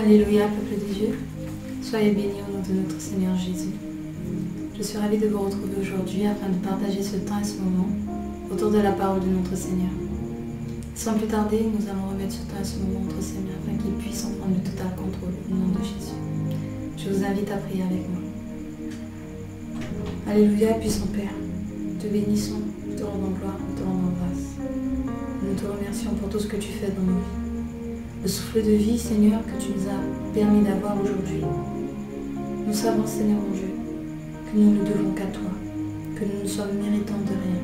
Alléluia, peuple de Dieu. Soyez bénis au nom de notre Seigneur Jésus. Je suis ravie de vous retrouver aujourd'hui afin de partager ce temps et ce moment autour de la parole de notre Seigneur. Sans plus tarder, nous allons remettre ce temps et ce moment entre ses mains afin qu'il puisse en prendre le total contrôle au nom de Jésus. Je vous invite à prier avec moi. Alléluia, puissant Père, te bénissons, te rendons gloire, te rendons grâce. Nous te remercions pour tout ce que tu fais dans nos vies. Le souffle de vie, Seigneur, que tu nous as permis d'avoir aujourd'hui. Nous savons, Seigneur mon Dieu, que nous ne devons qu'à toi, que nous ne sommes méritants de rien.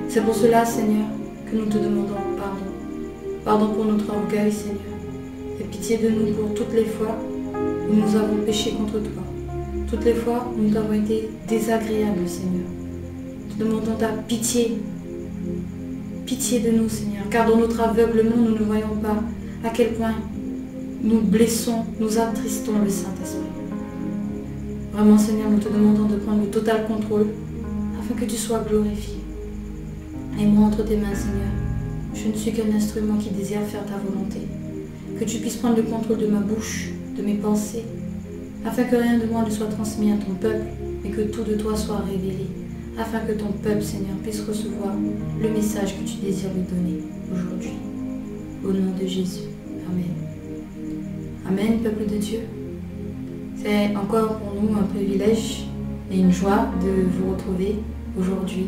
C'est pour cela, Seigneur, que nous te demandons pardon. Pardon pour notre orgueil, Seigneur. Et pitié de nous pour toutes les fois où nous avons péché contre toi. Toutes les fois où nous avons été désagréables, Seigneur. Nous te demandons ta pitié. Pitié de nous, Seigneur, car dans notre aveuglement, nous ne voyons pas à quel point nous blessons, nous attristons le Saint-Esprit. Vraiment, Seigneur, nous te demandons de prendre le total contrôle afin que tu sois glorifié. Et moi, entre tes mains, Seigneur, je ne suis qu'un instrument qui désire faire ta volonté. Que tu puisses prendre le contrôle de ma bouche, de mes pensées, afin que rien de moi ne soit transmis à ton peuple, mais que tout de toi soit révélé, afin que ton peuple, Seigneur, puisse recevoir le message que tu désires lui donner aujourd'hui. Au nom de Jésus. Amen. Amen, peuple de Dieu. C'est encore pour nous un privilège et une joie de vous retrouver aujourd'hui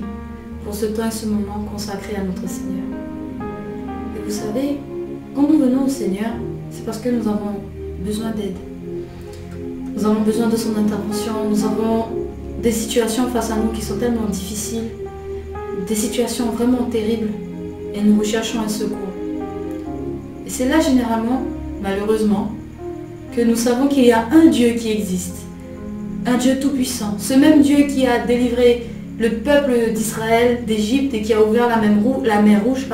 pour ce temps et ce moment consacré à notre Seigneur. Et vous savez, quand nous venons au Seigneur, c'est parce que nous avons besoin d'aide. Nous avons besoin de son intervention. Nous avons des situations face à nous qui sont tellement difficiles, des situations vraiment terribles, et nous recherchons un secours. Et c'est là généralement, malheureusement, que nous savons qu'il y a un Dieu qui existe, un Dieu tout-puissant, ce même Dieu qui a délivré le peuple d'Israël d'Égypte et qui a ouvert la mer Rouge,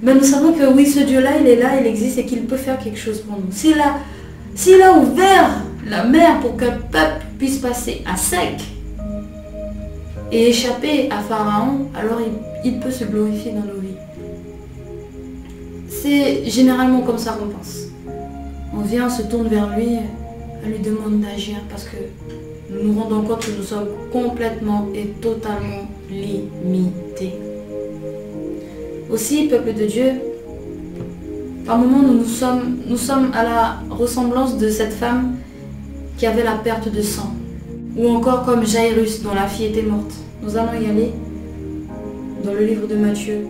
mais nous savons que oui, ce Dieu-là, il existe et qu'il peut faire quelque chose pour nous. S'il a ouvert la mer pour qu'un peuple puisse passer à sec et échapper à Pharaon, alors il peut se glorifier dans nos vies. C'est généralement comme ça qu'on pense. On vient, on se tourne vers lui, on lui demande d'agir parce que nous nous rendons compte que nous sommes complètement et totalement limités. Aussi, peuple de Dieu, par moments nous sommes à la ressemblance de cette femme qui avait la perte de sang. Ou encore comme Jairus dont la fille était morte. Nous allons y aller dans le livre de Matthieu.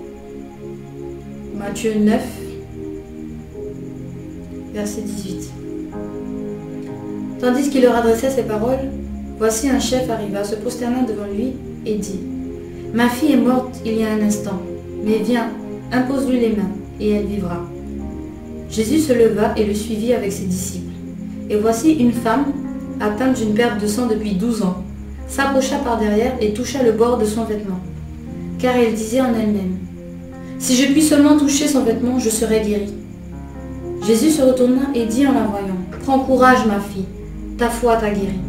Matthieu 9, verset 18. Tandis qu'il leur adressait ces paroles, voici un chef arriva, se prosterna devant lui et dit : Ma fille est morte il y a un instant, mais viens, impose-lui les mains, et elle vivra. Jésus se leva et le suivit avec ses disciples. Et voici une femme, atteinte d'une perte de sang depuis 12 ans, s'approcha par derrière et toucha le bord de son vêtement. Car elle disait en elle-même : Si je puis seulement toucher son vêtement, je serai guérie. Jésus se retourna et dit en la voyant : Prends courage, ma fille, ta foi t'a guérie.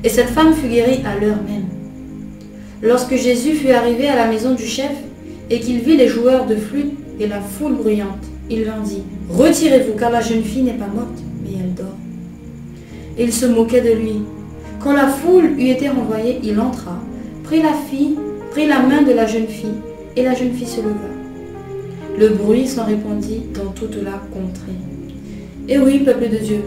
Et cette femme fut guérie à l'heure même. Lorsque Jésus fut arrivé à la maison du chef et qu'il vit les joueurs de flûte et la foule bruyante, il leur dit : Retirez-vous, car la jeune fille n'est pas morte, mais elle dort. Et il se moquait de lui. Quand la foule eut été renvoyée, il entra, prit la main de la jeune fille, et la jeune fille se leva. Le bruit s'en répandit dans toute la contrée. Et oui, peuple de Dieu,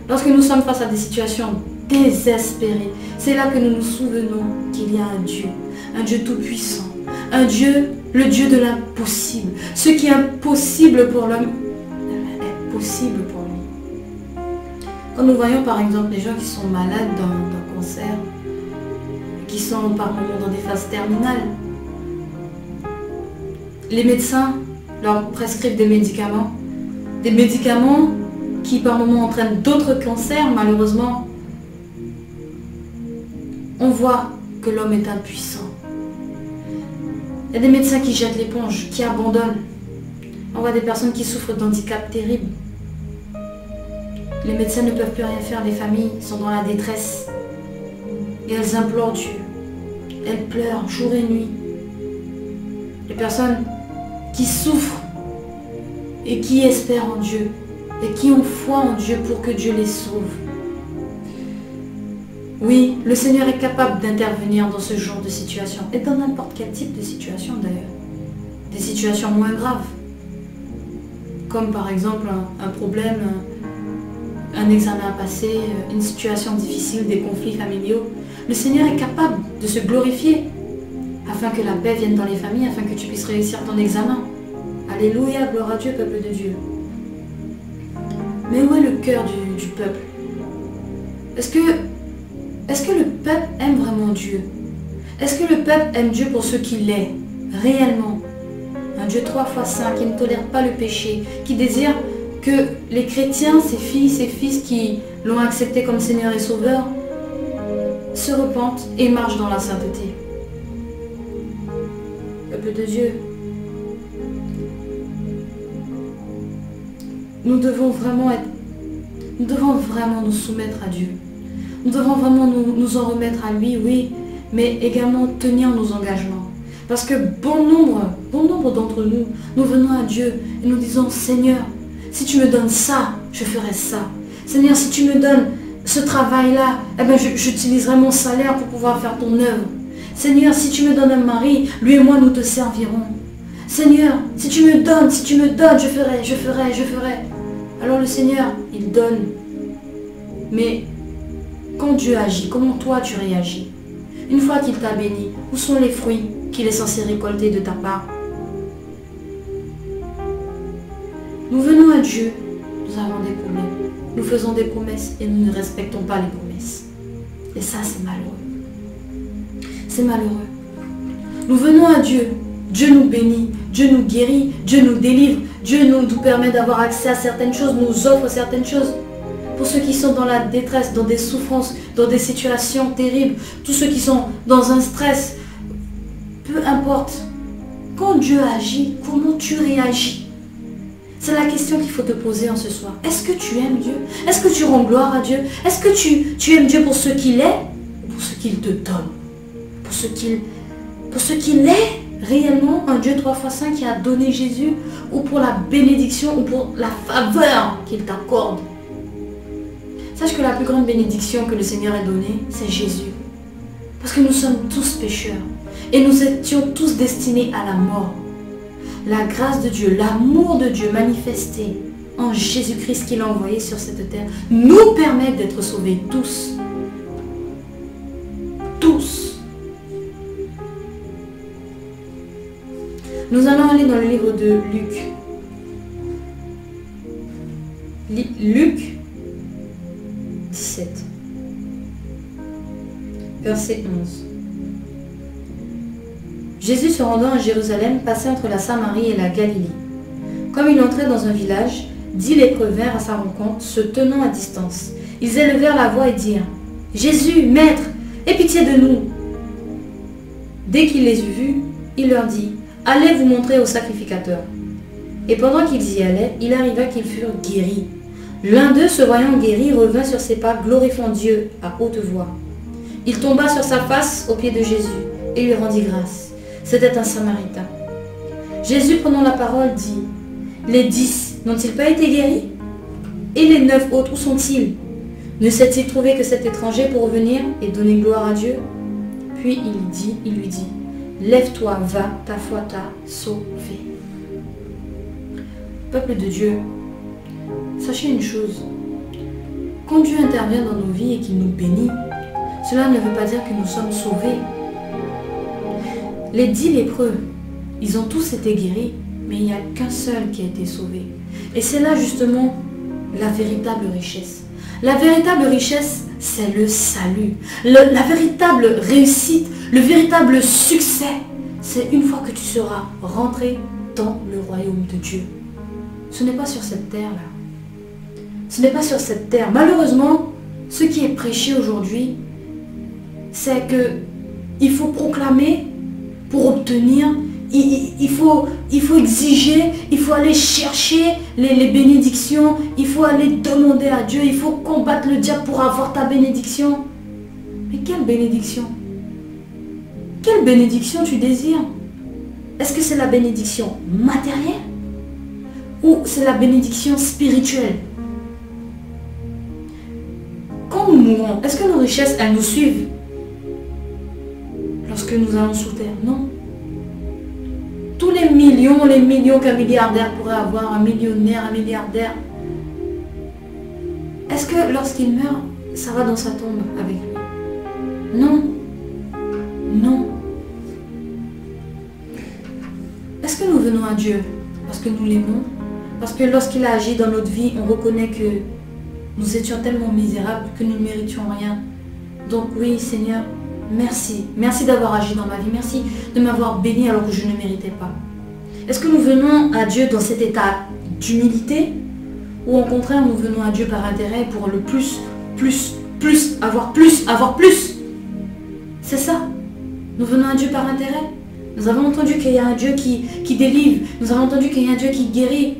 lorsque nous sommes face à des situations désespérées, c'est là que nous nous souvenons qu'il y a un Dieu tout-puissant, un Dieu, le Dieu de l'impossible. Ce qui est impossible pour l'homme est possible pour lui. Quand nous voyons par exemple les gens qui sont malades d'un cancer, qui sont par moments dans des phases terminales, les médecins leur prescrivent des médicaments qui par moments entraînent d'autres cancers, malheureusement. On voit que l'homme est impuissant. Il y a des médecins qui jettent l'éponge, qui abandonnent. On voit des personnes qui souffrent d'handicaps terribles. Les médecins ne peuvent plus rien faire, les familles sont dans la détresse. Et elles implorent Dieu. Elles pleurent jour et nuit. Les personnes qui souffrent et qui espèrent en Dieu et qui ont foi en Dieu pour que Dieu les sauve. Oui, le Seigneur est capable d'intervenir dans ce genre de situation, et dans n'importe quel type de situation d'ailleurs. Des situations moins graves, comme par exemple un problème, un examen à passer, une situation difficile, des conflits familiaux. Le Seigneur est capable de se glorifier afin que la paix vienne dans les familles, afin que tu puisses réussir ton examen. Alléluia, gloire à Dieu, peuple de Dieu. Mais où est le cœur du peuple? Est-ce que le peuple aime vraiment Dieu? Est-ce que le peuple aime Dieu pour ce qu'il est, réellement? Un Dieu 3 fois saint, qui ne tolère pas le péché, qui désire que les chrétiens, ses filles, ses fils qui l'ont accepté comme Seigneur et Sauveur, se repentent et marchent dans la sainteté. Peuple de Dieu, nous devons vraiment nous soumettre à Dieu. Nous devons vraiment nous en remettre à lui, oui, mais également tenir nos engagements. Parce que bon nombre d'entre nous, nous venons à Dieu et nous disons, Seigneur, si tu me donnes ça, je ferai ça. Seigneur, si tu me donnes ce travail-là, eh ben j'utiliserai mon salaire pour pouvoir faire ton œuvre. Seigneur, si tu me donnes un mari, lui et moi, nous te servirons. Seigneur, si tu me donnes, je ferai. Alors le Seigneur, il donne. Mais quand Dieu agit, comment toi tu réagis? Une fois qu'il t'a béni, où sont les fruits qu'il est censé récolter de ta part? Nous venons à Dieu, nous avons des problèmes. Nous faisons des promesses et nous ne respectons pas les promesses. Et ça, c'est malheureux. C'est malheureux. Nous venons à Dieu. Dieu nous bénit, Dieu nous guérit, Dieu nous délivre, Dieu nous permet d'avoir accès à certaines choses, nous offre certaines choses. Pour ceux qui sont dans la détresse, dans des souffrances, dans des situations terribles, tous ceux qui sont dans un stress, peu importe. Quand Dieu agit, comment tu réagis? C'est la question qu'il faut te poser en ce soir. Est-ce que tu aimes Dieu? Est-ce que tu rends gloire à Dieu? Est-ce que tu aimes Dieu pour ce qu'il est ou pour ce qu'il te donne? Pour ce qu'il est réellement, un Dieu 3 fois saint qui a donné Jésus, ou pour la bénédiction ou pour la faveur qu'il t'accorde? Sache que la plus grande bénédiction que le Seigneur ait donnée, c'est Jésus. Parce que nous sommes tous pécheurs et nous étions tous destinés à la mort. La grâce de Dieu, l'amour de Dieu manifesté en Jésus-Christ qu'il a envoyé sur cette terre, nous permet d'être sauvés tous. Tous. Nous allons aller dans le livre de Luc. Luc 17, verset 11. Jésus se rendant à Jérusalem passait entre la Samarie et la Galilée. Comme il entrait dans un village, 10 lépreux vinrent à sa rencontre, se tenant à distance. Ils élevèrent la voix et dirent, « Jésus, Maître, aie pitié de nous !» Dès qu'il les eut vus, il leur dit, « Allez vous montrer au sacrificateur. » Et pendant qu'ils y allaient, il arriva qu'ils furent guéris. L'un d'eux, se voyant guéri, revint sur ses pas, glorifiant Dieu à haute voix. Il tomba sur sa face aux pieds de Jésus et lui rendit grâce. C'était un Samaritain. Jésus, prenant la parole, dit, « Les 10 n'ont-ils pas été guéris? Et les 9 autres, où sont-ils? Ne s'est-il trouvé que cet étranger pour revenir et donner gloire à Dieu? » Puis il lui dit, « Lève-toi, va, ta foi t'a sauvé. » Peuple de Dieu, sachez une chose, quand Dieu intervient dans nos vies et qu'il nous bénit, cela ne veut pas dire que nous sommes sauvés. Les 10 lépreux, ils ont tous été guéris, mais il n'y a qu'un seul qui a été sauvé. Et c'est là justement la véritable richesse. La véritable richesse, c'est le salut. La véritable réussite, le véritable succès, c'est une fois que tu seras rentré dans le royaume de Dieu. Ce n'est pas sur cette terre-là. Ce n'est pas sur cette terre. Malheureusement, ce qui est prêché aujourd'hui, c'est que il faut proclamer pour obtenir, il faut exiger, il faut aller chercher les bénédictions, il faut aller demander à Dieu, il faut combattre le diable pour avoir ta bénédiction. Mais quelle bénédiction? Quelle bénédiction tu désires? Est-ce que c'est la bénédiction matérielle? ou c'est la bénédiction spirituelle? Quand nous mourons, est-ce que nos richesses, elles nous suivent lorsque nous allons sous terre? Non. Tous les millions qu'un milliardaire pourrait avoir, un millionnaire, un milliardaire, est-ce que lorsqu'il meurt, ça va dans sa tombe avec lui? Non. Non. Est-ce que nous venons à Dieu parce que nous l'aimons? Parce que lorsqu'il a agi dans notre vie, on reconnaît que nous étions tellement misérables que nous ne méritions rien. Donc oui, Seigneur, merci. Merci d'avoir agi dans ma vie. Merci de m'avoir béni alors que je ne méritais pas. Est-ce que nous venons à Dieu dans cet état d'humilité? Ou au contraire, nous venons à Dieu par intérêt pour le plus, avoir plus? C'est ça. Nous venons à Dieu par intérêt. Nous avons entendu qu'il y a un Dieu qui délivre. Nous avons entendu qu'il y a un Dieu qui guérit.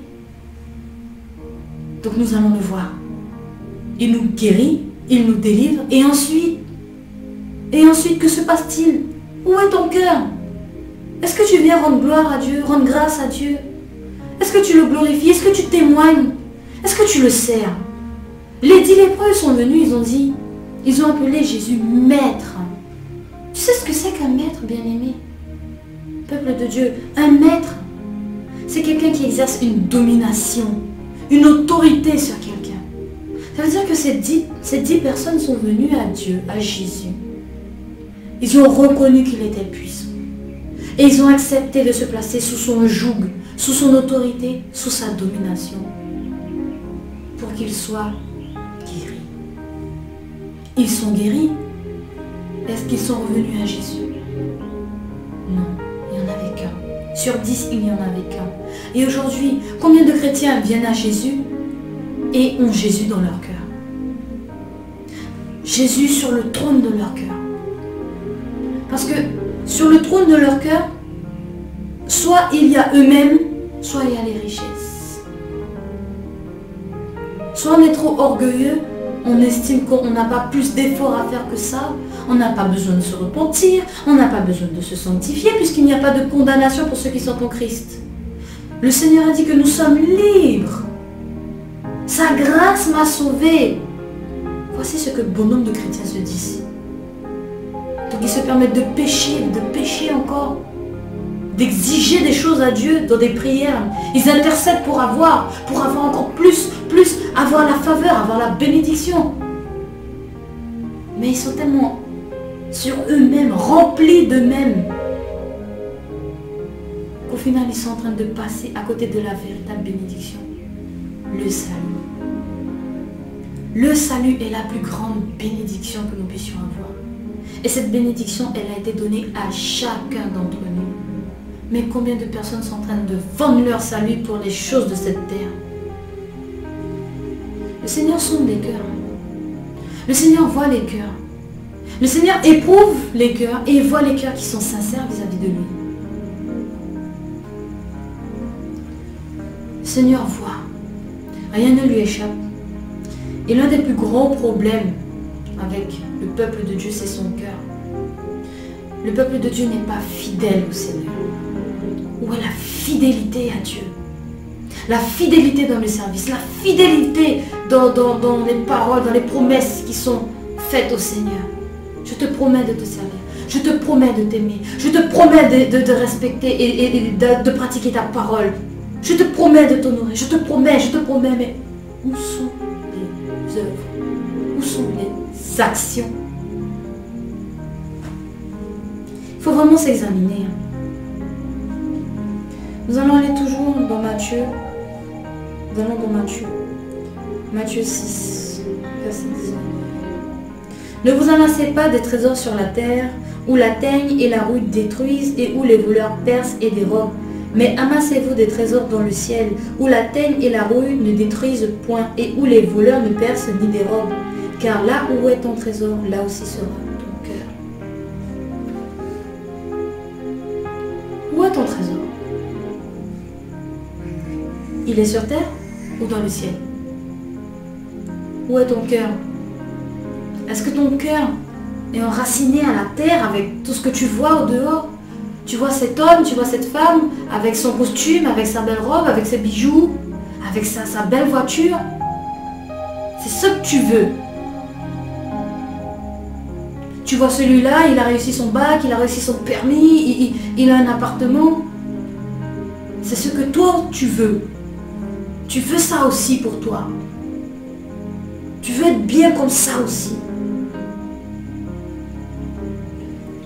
Donc nous allons le voir. Il nous guérit, il nous délivre. Et ensuite, que se passe-t-il? Où est ton cœur? Est-ce que tu viens rendre gloire à Dieu, rendre grâce à Dieu? Est-ce que tu le glorifies? Est-ce que tu témoignes? Est-ce que tu le sers? Les 10 lépreux sont venus, ils ont appelé Jésus maître. Tu sais ce que c'est qu'un maître, bien-aimé? Peuple de Dieu, un maître, c'est quelqu'un qui exerce une domination, une autorité sur quelqu'un. Ça veut dire que ces 10 personnes sont venues à Dieu, à Jésus. Ils ont reconnu qu'il était puissant. Et ils ont accepté de se placer sous son joug, sous son autorité, sous sa domination, pour qu'ils soient guéris. Ils sont guéris. Est-ce qu'ils sont revenus à Jésus? Non, il n'y en avait qu'un. Sur 10, il n'y en avait qu'un. Et aujourd'hui, combien de chrétiens viennent à Jésus et ont Jésus dans leur cœur? Jésus sur le trône de leur cœur. Parce que sur le trône de leur cœur, soit il y a eux-mêmes, soit il y a les richesses. Soit on est trop orgueilleux, on estime qu'on n'a pas plus d'efforts à faire que ça, on n'a pas besoin de se repentir, on n'a pas besoin de se sanctifier puisqu'il n'y a pas de condamnation pour ceux qui sont en Christ. Le Seigneur a dit que nous sommes libres. Sa grâce m'a sauvé. Voici ce que bon nombre de chrétiens se disent. Donc ils se permettent de pécher encore, d'exiger des choses à Dieu dans des prières. Ils intercèdent pour avoir encore plus, avoir la faveur, avoir la bénédiction. Mais ils sont tellement sur eux-mêmes, remplis d'eux-mêmes, qu'au final ils sont en train de passer à côté de la véritable bénédiction, le salut. Le salut est la plus grande bénédiction que nous puissions avoir. Et cette bénédiction, elle a été donnée à chacun d'entre nous. Mais combien de personnes sont en train de vendre leur salut pour les choses de cette terre? Le Seigneur sonde les cœurs. Le Seigneur voit les cœurs. Le Seigneur éprouve les cœurs et il voit les cœurs qui sont sincères vis-à-vis de lui. Le Seigneur voit. Rien ne lui échappe. Et l'un des plus gros problèmes avec le peuple de Dieu, c'est son cœur. Le peuple de Dieu n'est pas fidèle au Seigneur. Où est la fidélité à Dieu? La fidélité dans le service, la fidélité dans les paroles, dans les promesses qui sont faites au Seigneur. Je te promets de te servir. Je te promets de t'aimer. Je te promets de respecter et de pratiquer ta parole. Je te promets de t'honorer. Je te promets, mais où sont les œuvres? Où sont les actions? Il faut vraiment s'examiner. Nous allons aller toujours dans Matthieu. Nous allons dans Matthieu. Matthieu 6, verset 19. Ne vous amassez pas des trésors sur la terre, où la teigne et la rouille détruisent et où les voleurs percent et dérobent. Mais amassez-vous des trésors dans le ciel, où la teigne et la rouille ne détruisent point et où les voleurs ne percent ni dérobent. Car là où est ton trésor, là aussi sera ton cœur. Où est ton trésor? Il est sur terre ou dans le ciel? Où est ton cœur? Est-ce que ton cœur est enraciné à la terre avec tout ce que tu vois au dehors? Tu vois cet homme, tu vois cette femme avec son costume, avec sa belle robe, avec ses bijoux, avec sa belle voiture. C'est ce que tu veux. Tu vois celui-là, il a réussi son bac, il a réussi son permis, il a un appartement. C'est ce que toi, tu veux. Tu veux ça aussi pour toi. Tu veux être bien comme ça aussi.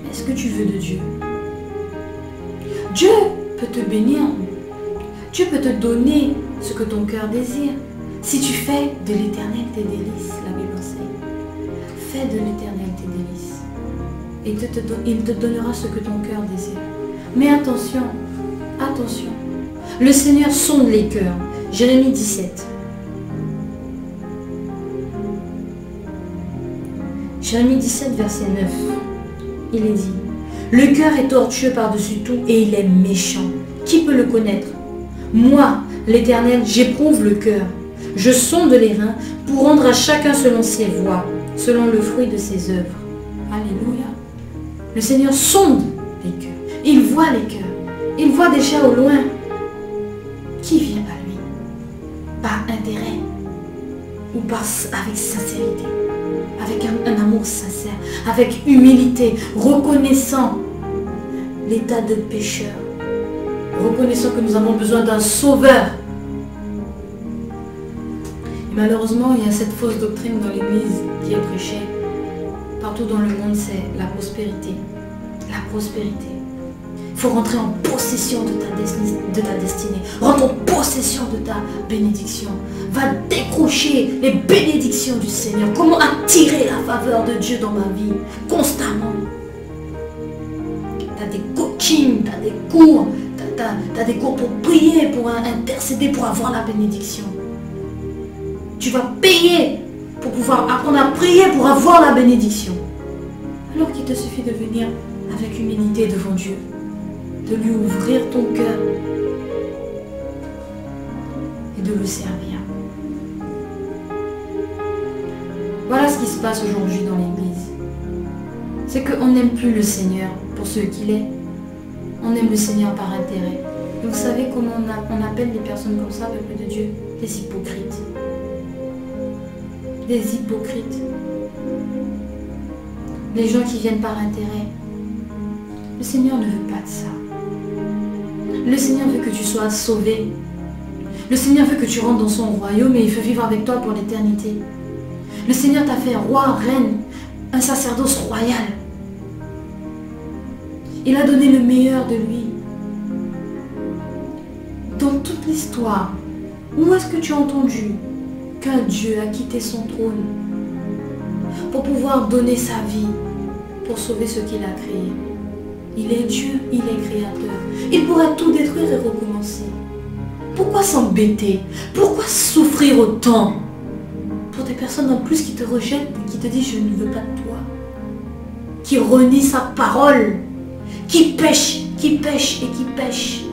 Est-ce que tu veux de Dieu? Dieu peut te bénir. Dieu peut te donner ce que ton cœur désire. Si tu fais de l'Éternel tes délices, la Bible enseigne. Fais de l'Éternel tes délices. Et il te donnera ce que ton cœur désire. Mais attention, attention. Le Seigneur sonde les cœurs. Jérémie 17. Jérémie 17, verset 9. Il est dit: le cœur est tortueux par-dessus tout et il est méchant. Qui peut le connaître? Moi, l'Éternel, j'éprouve le cœur. Je sonde les reins pour rendre à chacun selon ses voies, selon le fruit de ses œuvres. Alléluia. Le Seigneur sonde les cœurs. Il voit les cœurs. Il voit déjà au loin qui vient à lui. Par intérêt ou avec sincérité. Avec un amour sincère, avec humilité, reconnaissant l'état de pécheur, reconnaissant que nous avons besoin d'un sauveur. Et malheureusement, il y a cette fausse doctrine dans l'Église qui est prêchée. Partout dans le monde, c'est la prospérité. La prospérité. Il faut rentrer en possession de ta destinée. Rentre en possession de ta bénédiction. Va décrocher les bénédictions du Seigneur. Comment attirer la faveur de Dieu dans ma vie constamment. Tu as des coachings, tu as des cours. Tu as des cours pour prier, pour intercéder, pour avoir la bénédiction. Tu vas payer pour pouvoir apprendre à prier pour avoir la bénédiction. Alors qu'il te suffit de venir avec humilité devant Dieu. De lui ouvrir ton cœur et de le servir. Voilà ce qui se passe aujourd'hui dans l'Église. C'est qu'on n'aime plus le Seigneur pour ce qu'il est. On aime le Seigneur par intérêt. Et vous savez comment on appelle des personnes comme ça, peuple de Dieu? Des hypocrites. Des hypocrites. Des gens qui viennent par intérêt. Le Seigneur ne veut pas de ça. Le Seigneur veut que tu sois sauvé. Le Seigneur veut que tu rentres dans son royaume et il veut vivre avec toi pour l'éternité. Le Seigneur t'a fait roi, reine, un sacerdoce royal. Il a donné le meilleur de lui. Dans toute l'histoire, où est-ce que tu as entendu qu'un Dieu a quitté son trône pour pouvoir donner sa vie pour sauver ce qu'il a créé? Il est Dieu, il est créateur. Il pourrait tout détruire et recommencer. Pourquoi s'embêter? Pourquoi souffrir autant pour des personnes en plus qui te rejettent et qui te disent je ne veux pas de toi? Qui renie sa parole, qui pêche et qui pêche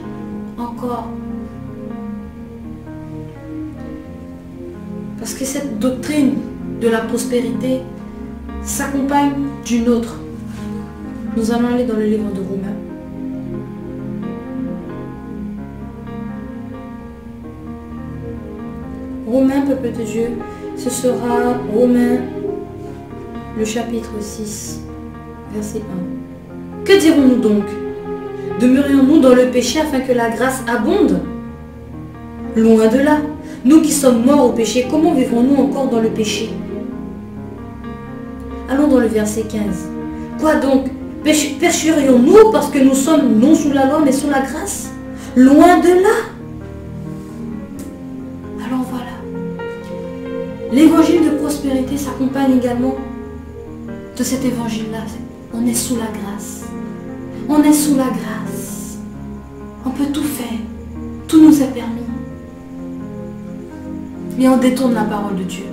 encore. Parce que cette doctrine de la prospérité s'accompagne d'une autre. Nous allons aller dans le livre de Romains. Romains, peuple de Dieu, ce sera Romains, le chapitre 6, verset 1. Que dirons-nous donc? Demeurions-nous dans le péché afin que la grâce abonde? Loin de là. Nous qui sommes morts au péché, comment vivrons-nous encore dans le péché? Allons dans le verset 15. Quoi donc? Pécherions-nous parce que nous sommes non sous la loi mais sous la grâce? Loin de là. Alors voilà. L'évangile de prospérité s'accompagne également de cet évangile-là. On est sous la grâce. On est sous la grâce. On peut tout faire. Tout nous est permis. Mais on détourne la parole de Dieu.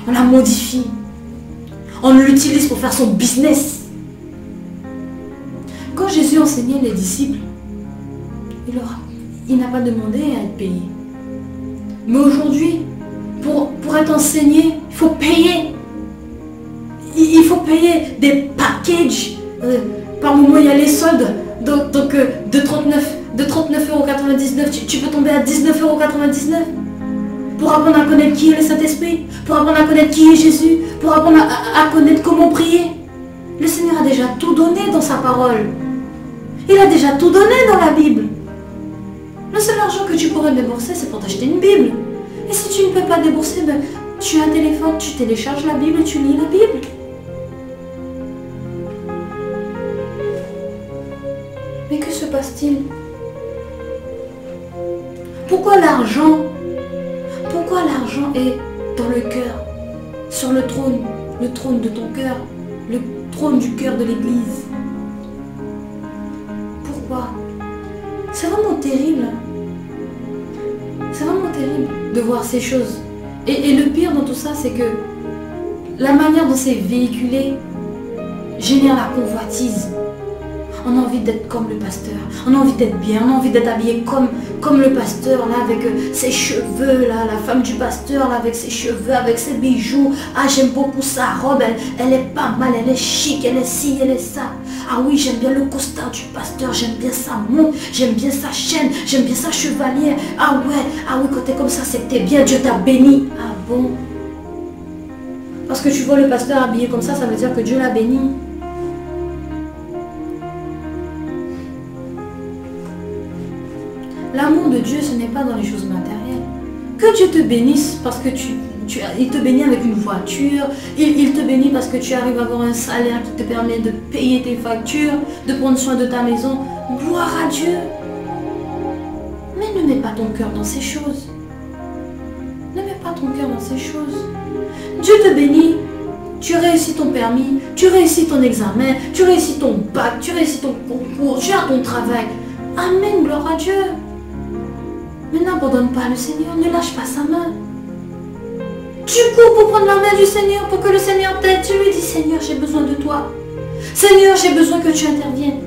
On la modifie. On l'utilise pour faire son business. Quand Jésus enseignait les disciples, il n'a pas demandé à être payé. Mais aujourd'hui, pour être enseigné, il faut payer. Il faut payer des packages. Par moment, il y a les soldes. Donc de 39 de 39,99 €, tu peux tomber à 19,99 € pour apprendre à connaître qui est le Saint-Esprit, pour apprendre à connaître qui est Jésus, pour apprendre à connaître comment prier. Le Seigneur a déjà tout donné dans sa parole. Il a déjà tout donné dans la Bible. Le seul argent que tu pourrais débourser, c'est pour t'acheter une Bible. Et si tu ne peux pas débourser, ben, tu as un téléphone, tu télécharges la Bible et tu lis la Bible. Mais que se passe-t-il? Pourquoi l'argent est dans le cœur, sur le trône de ton cœur, le trône du cœur de l'Église? Pourquoi? C'est vraiment terrible. C'est vraiment terrible de voir ces choses. Et le pire dans tout ça, c'est que la manière dont c'est véhiculé génère la convoitise. On a envie d'être comme le pasteur, on a envie d'être bien, on a envie d'être habillé comme le pasteur, là, avec ses cheveux, là, la femme du pasteur, là, avec ses cheveux, avec ses bijoux. Ah, j'aime beaucoup sa robe, elle est pas mal, elle est chic, elle est ci, elle est ça. Ah oui, j'aime bien le costard du pasteur, j'aime bien sa montre, j'aime bien sa chaîne, j'aime bien sa chevalière. Ah oui, quand t'es comme ça, c'est que t'es bien, Dieu t'a béni. Ah bon? Parce que tu vois le pasteur habillé comme ça veut dire que Dieu l'a béni. L'amour de Dieu, ce n'est pas dans les choses matérielles. Que Dieu te bénisse parce que il te bénit avec une voiture, il te bénit parce que tu arrives à avoir un salaire qui te permet de payer tes factures, de prendre soin de ta maison. Gloire à Dieu. Mais ne mets pas ton cœur dans ces choses. Ne mets pas ton cœur dans ces choses. Dieu te bénit. Tu réussis ton permis, tu réussis ton examen, tu réussis ton bac, tu réussis ton concours, tu as ton travail. Amen, gloire à Dieu. Mais n'abandonne pas le Seigneur, ne lâche pas sa main. Tu cours pour prendre la main du Seigneur, pour que le Seigneur t'aide. Tu lui dis, Seigneur, j'ai besoin de toi. Seigneur, j'ai besoin que tu interviennes.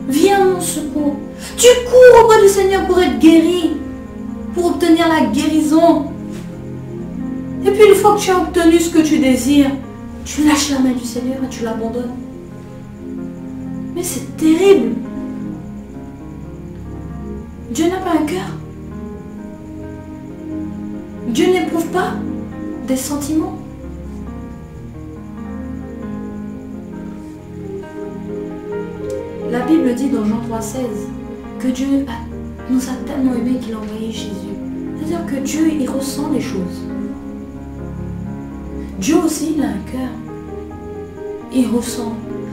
Viens à mon secours. Tu cours auprès du Seigneur pour être guéri, pour obtenir la guérison. Et puis une fois que tu as obtenu ce que tu désires, tu lâches la main du Seigneur et tu l'abandonnes. Mais c'est terrible. Dieu n'a pas un cœur. Dieu n'éprouve pas des sentiments. La Bible dit dans Jean 3,16 que Dieu nous a tellement aimés qu'il a envoyé Jésus. C'est-à-dire que Dieu, il ressent les choses. Dieu aussi, il a un cœur. Il ressent.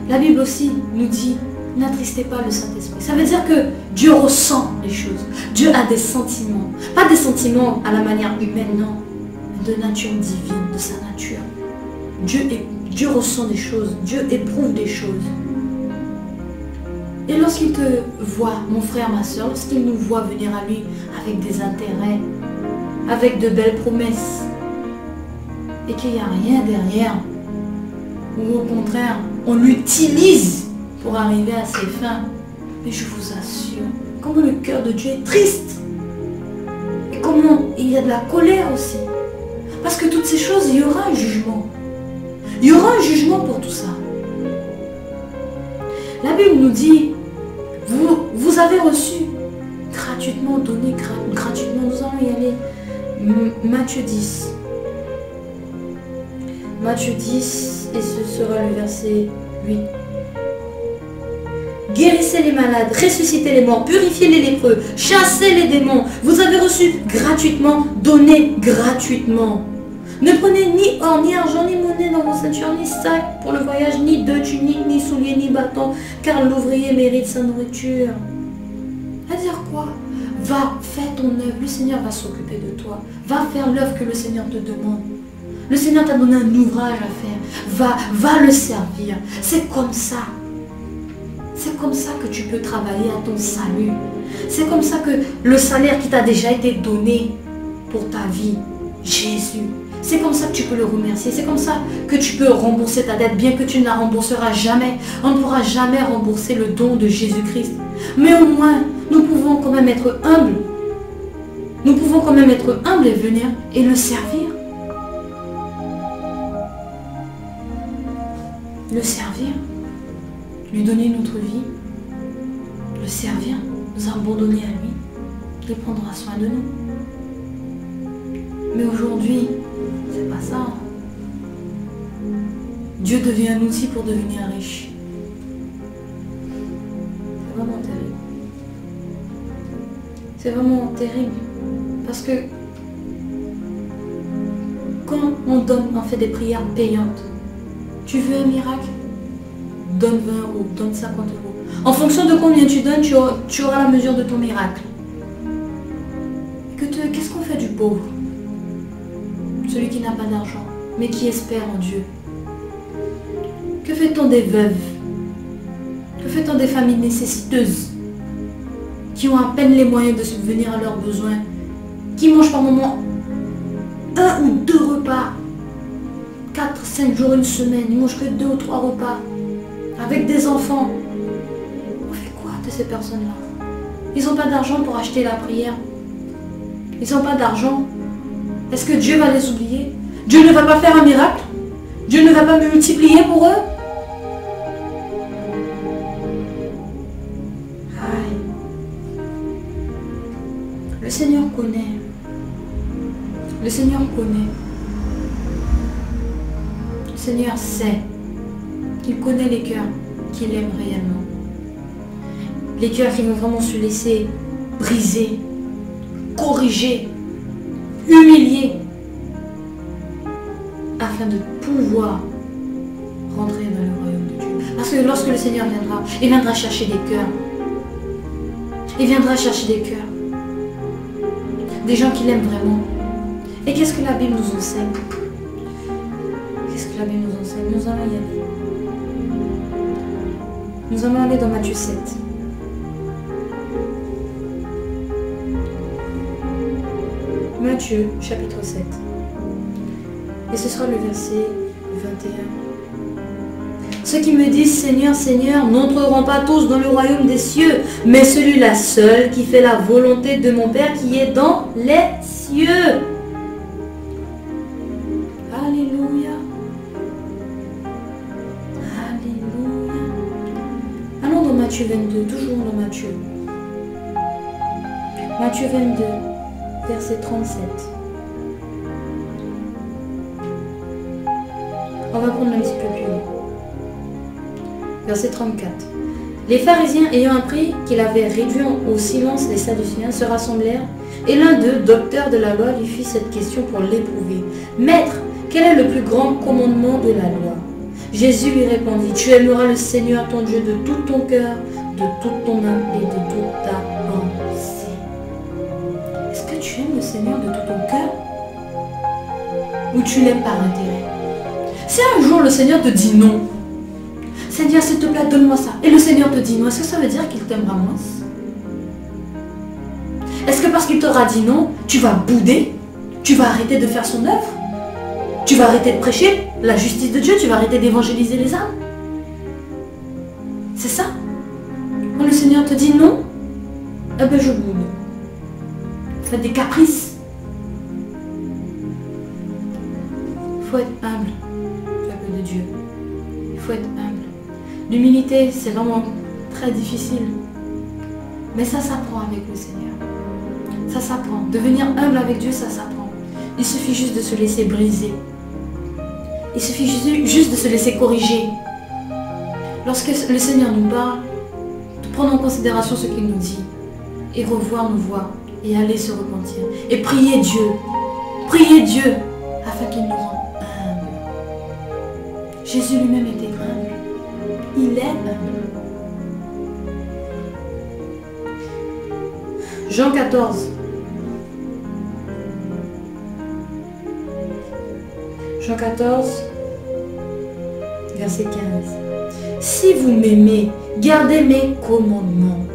La Bible aussi nous dit, n'attristez pas le Saint-Esprit. Ça veut dire que Dieu ressent les choses. Dieu a des sentiments. Pas des sentiments à la manière humaine, non. Mais de nature divine, de sa nature. Dieu ressent des choses. Dieu éprouve des choses. Et lorsqu'il te voit, mon frère, ma soeur, lorsqu'il nous voit venir à lui avec des intérêts, avec de belles promesses, et qu'il n'y a rien derrière, ou au contraire, on l'utilise pour arriver à ses fins, mais je vous assure, comment le cœur de Dieu est triste, et comment il y a de la colère aussi, parce que toutes ces choses, il y aura un jugement. Il y aura un jugement pour tout ça. La Bible nous dit, vous avez reçu gratuitement, donné gratuitement. Nous allons y aller. Matthieu 10. Matthieu 10, et ce sera le verset 8. Guérissez les malades, ressuscitez les morts, purifiez les lépreux, chassez les démons. Vous avez reçu gratuitement, donnez gratuitement. Ne prenez ni or, ni argent, ni monnaie dans vos ceintures, ni sac pour le voyage, ni deux tuniques, ni souliers, ni bâtons, car l'ouvrier mérite sa nourriture. C'est-à-dire quoi? Va, fais ton œuvre, le Seigneur va s'occuper de toi. Va faire l'œuvre que le Seigneur te demande. Le Seigneur t'a donné un ouvrage à faire. Va le servir. C'est comme ça. C'est comme ça que tu peux travailler à ton salut. C'est comme ça que le salaire qui t'a déjà été donné pour ta vie, Jésus, c'est comme ça que tu peux le remercier. C'est comme ça que tu peux rembourser ta dette, bien que tu ne la rembourseras jamais. On ne pourra jamais rembourser le don de Jésus-Christ. Mais au moins, nous pouvons quand même être humbles. Nous pouvons quand même être humbles et venir et le servir. Le servir. Lui donner notre vie. Le servir. nous abandonner à lui, il prendra soin de nous. Mais aujourd'hui, c'est pas ça. Dieu devient un outil pour devenir riche. C'est vraiment terrible. C'est vraiment terrible. Parce que quand on fait des prières payantes, tu veux un miracle? Donne 20 euros, donne 50 euros. En fonction de combien tu donnes, tu auras la mesure de ton miracle. Qu'est-ce qu'on fait du pauvre? Celui qui n'a pas d'argent, mais qui espère en Dieu. Que fait-on des veuves? Que fait-on des familles nécessiteuses qui ont à peine les moyens de subvenir à leurs besoins, qui mangent par moment 1 ou 2 repas, 4, 5 jours, une semaine, ils mangent que 2 ou 3 repas, avec des enfants? On fait quoi de ces personnes-là? Ils n'ont pas d'argent pour acheter la prière. Ils n'ont pas d'argent. Est-ce que Dieu va les oublier? Dieu ne va pas faire un miracle? Dieu ne va pas multiplier pour eux? Aïe. Le Seigneur connaît. Le Seigneur connaît. Le Seigneur sait. Il connaît les cœurs qu'il aime réellement. Les cœurs qui vont vraiment se laisser briser, corriger, humilier, afin de pouvoir rentrer dans le royaume de Dieu. Parce que lorsque le Seigneur viendra, il viendra chercher des cœurs. Il viendra chercher des cœurs. Des gens qui l'aiment vraiment. Et qu'est-ce que la Bible nous enseigne? Qu'est-ce que la Bible nous enseigne? Nous allons y aller. Nous allons aller dans Matthieu 7. Matthieu, chapitre 7. Et ce sera le verset 21. Ceux qui me disent Seigneur, Seigneur, n'entreront pas tous dans le royaume des cieux, mais celui-là seul qui fait la volonté de mon Père qui est dans les cieux. Alléluia. Alléluia. Allons dans Matthieu 22, toujours dans Matthieu. Matthieu 22, verset 37. On va prendre un petit peu plus haut. Verset 34. Les pharisiens ayant appris qu'il avait réduit au silence les Sadducéens se rassemblèrent, et l'un d'eux, docteur de la loi, lui fit cette question pour l'éprouver. Maître, quel est le plus grand commandement de la loi? Jésus lui répondit, tu aimeras le Seigneur ton Dieu de tout ton cœur, de toute ton âme et de toute ta pensée. Est-ce que tu aimes le Seigneur de tout ton cœur? Ou tu l'aimes par intérêt? Si un jour le Seigneur te dit non, Seigneur, s'il te plaît, donne-moi ça. Et le Seigneur te dit non, est-ce que ça veut dire qu'il t'aimera moins? Est-ce que parce qu'il t'aura dit non, tu vas bouder? Tu vas arrêter de faire son œuvre? Tu vas arrêter de prêcher la justice de Dieu? Tu vas arrêter d'évangéliser les âmes? C'est ça? Quand le Seigneur te dit non, eh bien je boude. Faites des caprices. Il faut être humble, peuple de Dieu. Il faut être humble. L'humilité, c'est vraiment très difficile. Mais ça s'apprend avec le Seigneur. Ça s'apprend. Devenir humble avec Dieu, ça s'apprend. Il suffit juste de se laisser briser. Il suffit juste de se laisser corriger. Lorsque le Seigneur nous parle, de prendre en considération ce qu'il nous dit et revoir nos voies et aller se repentir. Et prier Dieu. Prier Dieu afin qu'il nous rende humbles. Jésus lui-même était humble. Il est humble. Jean 14. Jean 14, verset 15. Si vous m'aimez, gardez mes commandements.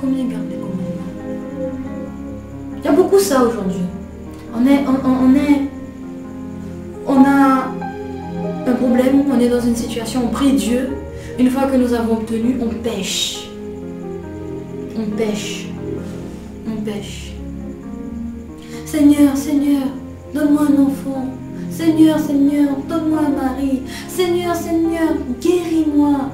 Combien garder les commandements? Il y a beaucoup ça aujourd'hui. On a un problème, on est dans une situation, on prie Dieu. Une fois que nous avons obtenu, on pêche. On pêche. On pêche. Seigneur, Seigneur, donne-moi un enfant. Seigneur, Seigneur, donne-moi un mari. Seigneur, Seigneur, guéris-moi.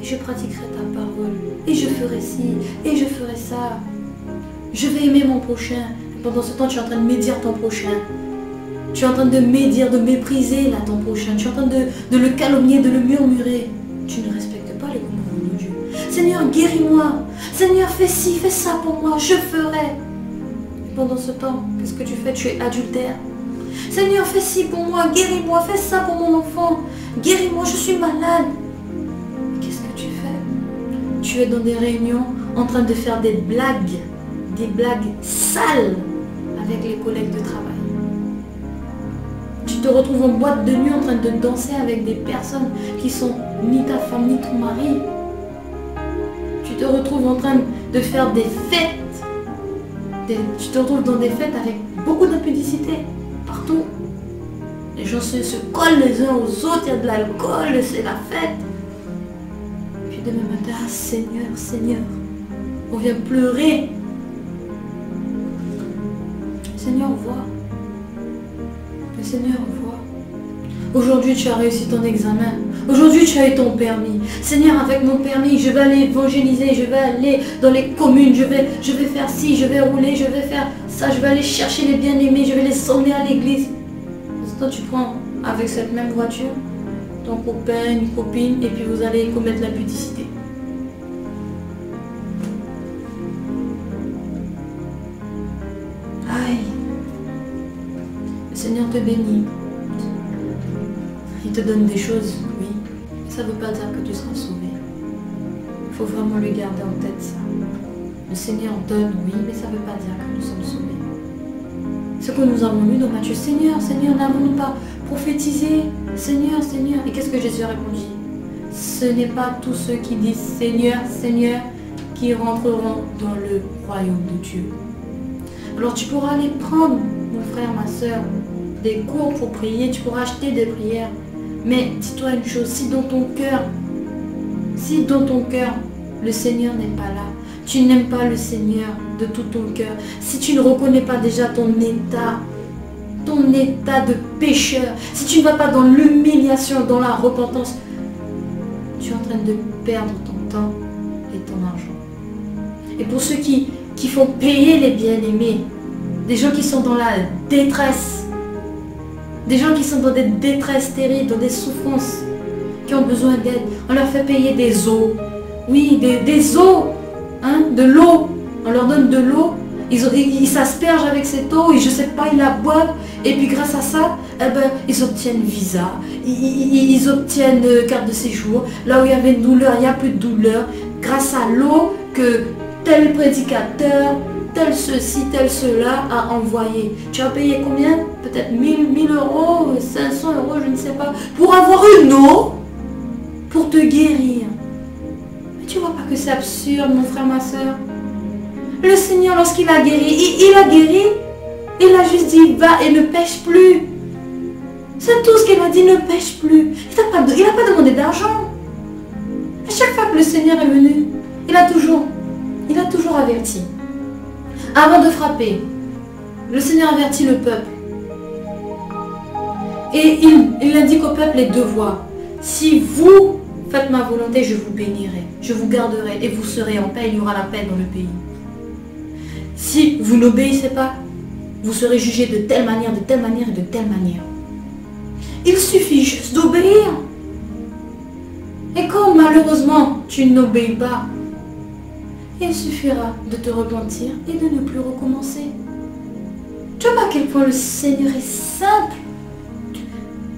je pratiquerai ta parole. Et je ferai ci, et je ferai ça. Je vais aimer mon prochain. Pendant ce temps, tu es en train de médire ton prochain. Tu es en train de médire, de mépriser là ton prochain. Tu es en train de le calomnier, de le murmurer. Tu ne respectes pas les commandements de Dieu. Seigneur, guéris-moi. Seigneur, fais ci, fais ça pour moi. Je ferai. Pendant ce temps, qu'est-ce que tu fais? Tu es adultère. Seigneur, fais ci pour moi. Guéris-moi. Fais ça pour mon enfant. Guéris-moi, je suis malade. Qu'est-ce que tu fais? Tu es dans des réunions en train de faire des blagues sales avec les collègues de travail. Tu te retrouves en boîte de nuit en train de danser avec des personnes qui sont ni ta femme ni ton mari. Tu te retrouves en train de faire des fêtes. Tu te retrouves dans des fêtes avec beaucoup d'impudicité partout. Les gens se collent les uns aux autres, il y a de l'alcool, c'est la fête. Puis demain matin, ah, Seigneur, Seigneur, on vient pleurer. Seigneur, voit. Le Seigneur voit. Aujourd'hui, tu as réussi ton examen. Aujourd'hui, tu as eu ton permis. Seigneur, avec mon permis, je vais aller évangéliser, je vais aller dans les communes, je vais faire ci, je vais rouler, je vais faire ça, je vais aller chercher les bien-aimés, je vais les emmener à l'église. Toi, tu prends avec cette même voiture ton copain, une copine, et puis vous allez commettre la pudicité. Aïe. Le Seigneur te bénit. Il te donne des choses, oui. Mais ça ne veut pas dire que tu seras sauvé. Il faut vraiment le garder en tête, ça. Le Seigneur donne, oui, mais ça ne veut pas dire que nous sommes sauvés. Ce que nous avons lu dans Matthieu, Seigneur, Seigneur, n'avons-nous pas prophétisé? Seigneur, Seigneur. Et qu'est-ce que Jésus a répondu? Ce n'est pas tous ceux qui disent Seigneur, Seigneur, qui rentreront dans le royaume de Dieu. Alors tu pourras aller prendre, mon frère, ma soeur, des cours pour prier, tu pourras acheter des prières. Mais dis-toi une chose, si dans ton cœur, le Seigneur n'est pas là, tu n'aimes pas le Seigneur de tout ton cœur, si tu ne reconnais pas déjà ton état de pécheur, si tu ne vas pas dans l'humiliation, dans la repentance, tu es en train de perdre ton temps et ton argent. Et pour ceux qui font payer les bien-aimés, des gens qui sont dans la détresse, des gens qui sont dans des détresses terribles, dans des souffrances, qui ont besoin d'aide, on leur fait payer des eaux. Oui, des eaux, hein, de l'eau. On leur donne de l'eau, ils s'aspergent avec cette eau, et je sais pas, ils la boivent, et puis grâce à ça, eh ben, ils obtiennent visa, ils obtiennent carte de séjour. Là où il y avait une douleur, il n'y a plus de douleur. Grâce à l'eau que tel prédicateur, tel ceci, tel cela a envoyé. Tu as payé combien? Peut-être 1000 euros, 500 euros, je ne sais pas, pour avoir une eau, pour te guérir. Mais tu vois pas que c'est absurde, mon frère, ma soeur? Le Seigneur, lorsqu'il a guéri, il a guéri, il a juste dit, va et ne pêche plus. C'est tout ce qu'il a dit, ne pêche plus. Il n'a pas demandé d'argent. À chaque fois que le Seigneur est venu, il a toujours averti. Avant de frapper, le Seigneur avertit le peuple. Et il indique au peuple les deux voies. Si vous faites ma volonté, je vous bénirai, je vous garderai et vous serez en paix, il y aura la paix dans le pays. Si vous n'obéissez pas, vous serez jugés de telle manière, de telle manière et de telle manière. Il suffit juste d'obéir. Et quand malheureusement tu n'obéis pas, il suffira de te repentir et de ne plus recommencer. Tu vois à quel point le Seigneur est simple.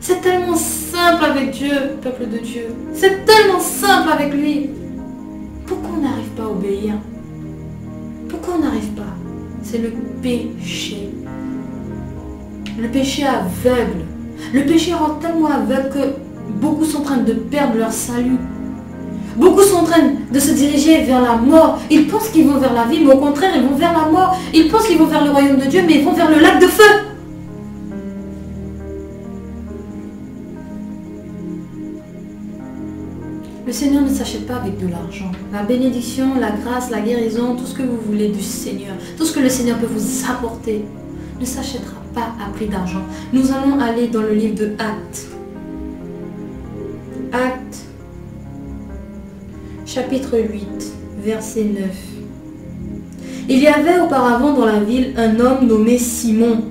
C'est tellement simple avec Dieu, peuple de Dieu. C'est tellement simple avec lui. Pourquoi on n'arrive pas à obéir? Pourquoi on n'arrive pas? C'est le péché. Le péché aveugle. Le péché rend tellement aveugle que beaucoup sont en train de perdre leur salut. Beaucoup sont en train de se diriger vers la mort. Ils pensent qu'ils vont vers la vie, mais au contraire, ils vont vers la mort. Ils pensent qu'ils vont vers le royaume de Dieu, mais ils vont vers le lac de feu. Le Seigneur ne s'achète pas avec de l'argent. La bénédiction, la grâce, la guérison, tout ce que vous voulez du Seigneur, tout ce que le Seigneur peut vous apporter, ne s'achètera pas à prix d'argent. Nous allons aller dans le livre de Actes. Actes, chapitre 8, verset 9. Il y avait auparavant dans la ville un homme nommé Simon,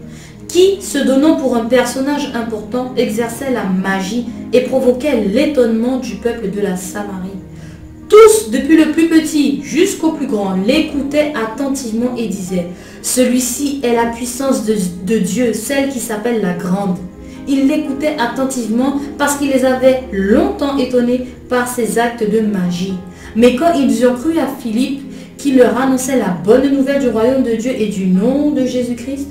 qui, se donnant pour un personnage important, exerçait la magie et provoquait l'étonnement du peuple de la Samarie. Tous, depuis le plus petit jusqu'au plus grand, l'écoutaient attentivement et disaient « Celui-ci est la puissance de Dieu, celle qui s'appelle la Grande. » Ils l'écoutaient attentivement parce qu'il les avait longtemps étonnés par ses actes de magie. Mais quand ils eurent cru à Philippe, qui leur annonçait la bonne nouvelle du royaume de Dieu et du nom de Jésus-Christ,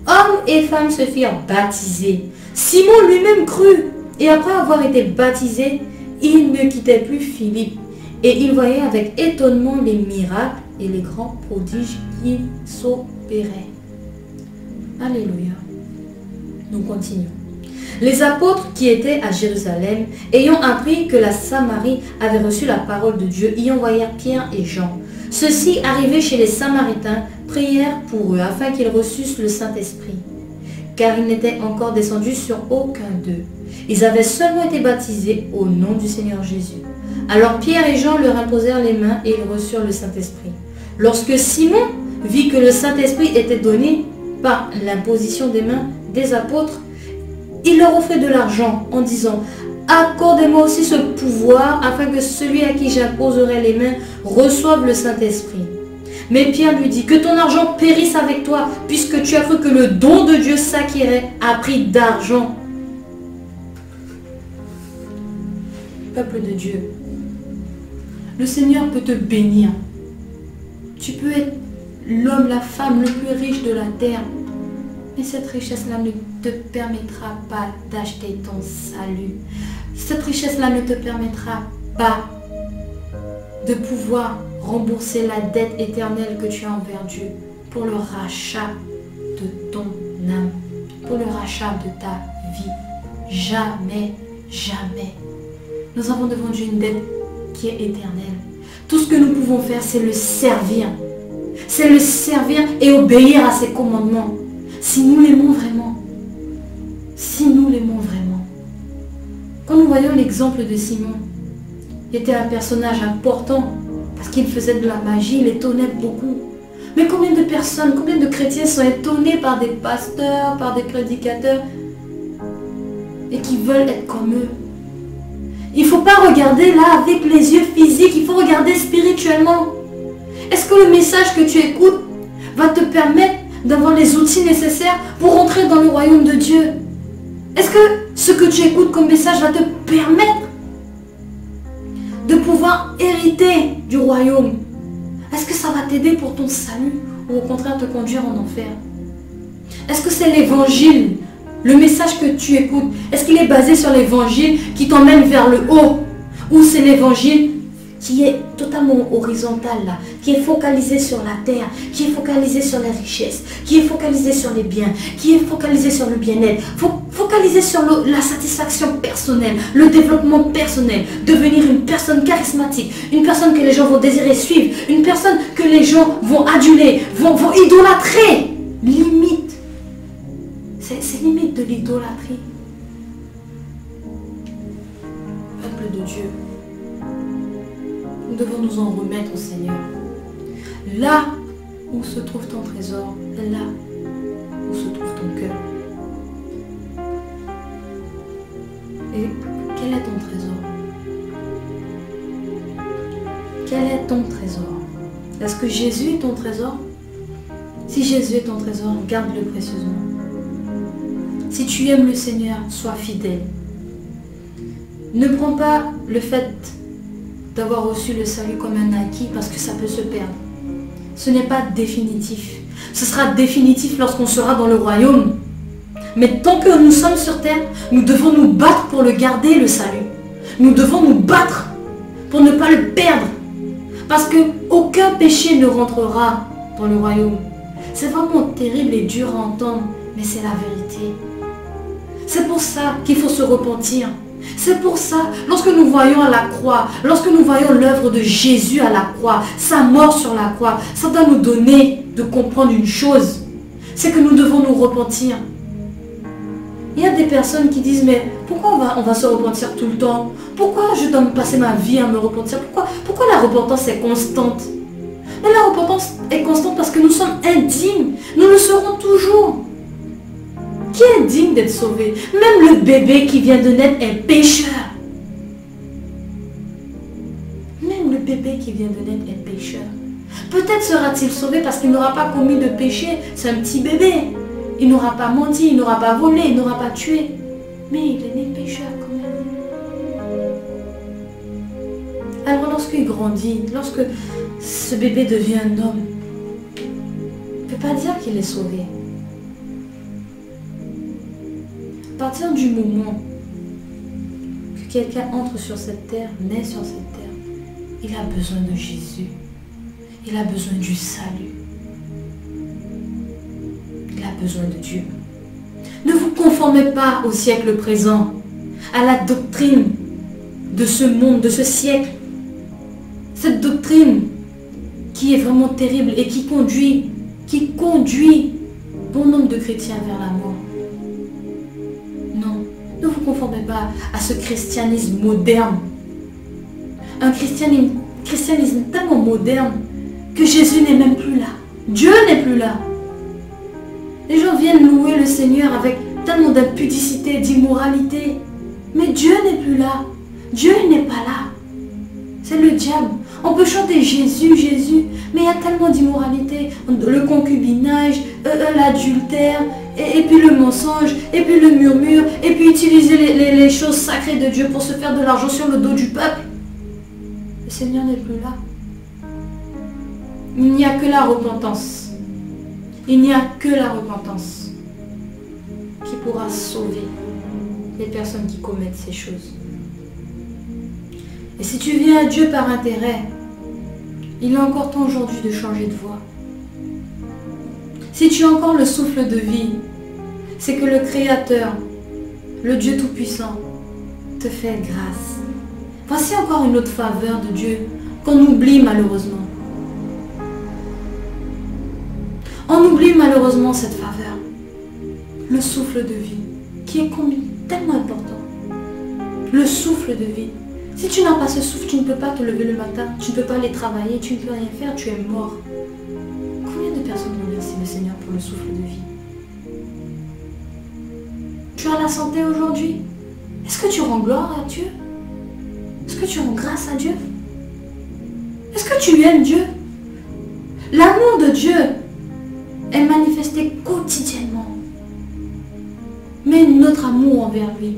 hommes et femmes se firent baptiser. Simon lui-même crut, et après avoir été baptisé, il ne quittait plus Philippe. Et il voyait avec étonnement les miracles et les grands prodiges qui s'opéraient. Alléluia. Nous continuons. Les apôtres qui étaient à Jérusalem, ayant appris que la Samarie avait reçu la parole de Dieu, y envoyèrent Pierre et Jean. Ceux-ci, arrivés chez les Samaritains, prièrent pour eux afin qu'ils reçussent le Saint-Esprit, car il n'était encore descendu sur aucun d'eux. Ils avaient seulement été baptisés au nom du Seigneur Jésus. Alors Pierre et Jean leur imposèrent les mains et ils reçurent le Saint-Esprit. Lorsque Simon vit que le Saint-Esprit était donné par l'imposition des mains des apôtres, il leur offrit de l'argent en disant « Accordez-moi aussi ce pouvoir afin que celui à qui j'imposerai les mains reçoive le Saint-Esprit. » Mais Pierre lui dit « Que ton argent périsse avec toi, puisque tu as cru que le don de Dieu s'acquérait à prix d'argent. » Peuple de Dieu, le Seigneur peut te bénir. Tu peux être l'homme, la femme le plus riche de la terre. Mais cette richesse-là ne te permettra pas d'acheter ton salut. Cette richesse-là ne te permettra pas de pouvoir rembourser la dette éternelle que tu as envers Dieu pour le rachat de ton âme, pour le rachat de ta vie. Jamais, jamais. Nous avons devant Dieu une dette qui est éternelle. Tout ce que nous pouvons faire, c'est le servir. C'est le servir et obéir à ses commandements. Si nous l'aimons vraiment. Si nous l'aimons vraiment. Quand nous voyons l'exemple de Simon, il était un personnage important parce qu'il faisait de la magie, il étonnait beaucoup. Mais combien de personnes, combien de chrétiens sont étonnés par des pasteurs, par des prédicateurs et qui veulent être comme eux? Il ne faut pas regarder là avec les yeux physiques, il faut regarder spirituellement. Est-ce que le message que tu écoutes va te permettre d'avoir les outils nécessaires pour entrer dans le royaume de Dieu? Est-ce que ce que tu écoutes comme message va te permettre de pouvoir hériter du royaume? Est-ce que ça va t'aider pour ton salut ou au contraire te conduire en enfer? Est-ce que c'est l'évangile? Le message que tu écoutes, est-ce qu'il est basé sur l'évangile qui t'emmène vers le haut? Ou c'est l'évangile qui est totalement horizontal là, qui est focalisé sur la terre, qui est focalisé sur les richesses, qui est focalisé sur les biens, qui est focalisé sur le bien-être, focalisé sur la satisfaction personnelle, le développement personnel, devenir une personne charismatique, une personne que les gens vont désirer suivre, une personne que les gens vont aduler, vont idolâtrer. Limite. C'est limite de l'idolâtrie. Peuple de Dieu, nous devons nous en remettre au Seigneur. Là où se trouve ton trésor, là où se trouve ton cœur. Et quel est ton trésor? Quel est ton trésor? Est-ce que Jésus est ton trésor? Si Jésus est ton trésor, garde-le précieusement. Si tu aimes le Seigneur, sois fidèle. Ne prends pas le fait d'avoir reçu le salut comme un acquis parce que ça peut se perdre. Ce n'est pas définitif. Ce sera définitif lorsqu'on sera dans le royaume. Mais tant que nous sommes sur terre, nous devons nous battre pour le garder, le salut. Nous devons nous battre pour ne pas le perdre. Parce qu'aucun péché ne rentrera dans le royaume. C'est vraiment terrible et dur à entendre, mais c'est la vérité. C'est pour ça qu'il faut se repentir. C'est pour ça, lorsque nous voyons à la croix, lorsque nous voyons l'œuvre de Jésus à la croix, sa mort sur la croix, ça doit nous donner de comprendre une chose. C'est que nous devons nous repentir. Il y a des personnes qui disent, mais pourquoi on va se repentir tout le temps? Pourquoi je dois me passer ma vie à me repentir? Pourquoi la repentance est constante? Mais la repentance est constante parce que nous sommes indignes. Nous le serons toujours. Qui est digne d'être sauvé? Même le bébé qui vient de naître est pécheur. Même le bébé qui vient de naître est pécheur. Peut-être sera-t-il sauvé parce qu'il n'aura pas commis de péché. C'est un petit bébé. Il n'aura pas menti, il n'aura pas volé, il n'aura pas tué. Mais il est né pécheur quand même. Alors lorsqu'il grandit, lorsque ce bébé devient un homme, on ne peut pas dire qu'il est sauvé. À partir du moment que quelqu'un entre sur cette terre, naît sur cette terre, il a besoin de Jésus. Il a besoin du salut. Il a besoin de Dieu. Ne vous conformez pas au siècle présent, à la doctrine de ce monde, de ce siècle. Cette doctrine qui est vraiment terrible et qui conduit bon nombre de chrétiens vers la mort. Non, ne vous conformez pas à ce christianisme moderne. Un christianisme tellement moderne que Jésus n'est même plus là. Dieu n'est plus là. Les gens viennent louer le Seigneur avec tellement d'impudicité, d'immoralité. Mais Dieu n'est plus là. Dieu n'est pas là. C'est le diable. On peut chanter Jésus, Jésus, mais il y a tellement d'immoralité. Le concubinage, l'adultère, et puis le mensonge, et puis le murmure, et puis utiliser les choses sacrées de Dieu pour se faire de l'argent sur le dos du peuple. Le Seigneur n'est plus là. Il n'y a que la repentance. Il n'y a que la repentance qui pourra sauver les personnes qui commettent ces choses. Et si tu viens à Dieu par intérêt, il est encore temps aujourd'hui de changer de voie. Si tu as encore le souffle de vie, c'est que le Créateur, le Dieu Tout-Puissant, te fait grâce. Voici encore une autre faveur de Dieu qu'on oublie malheureusement. On oublie malheureusement cette faveur, le souffle de vie, qui est tellement important. Le souffle de vie. Si tu n'as pas ce souffle, tu ne peux pas te lever le matin, tu ne peux pas aller travailler, tu ne peux rien faire, tu es mort. Combien de personnes remercient le Seigneur pour le souffle de vie? Tu as la santé aujourd'hui? Est-ce que tu rends gloire à Dieu? Est-ce que tu rends grâce à Dieu? Est-ce que tu aimes Dieu? L'amour de Dieu est manifesté quotidiennement. Mais notre amour envers lui,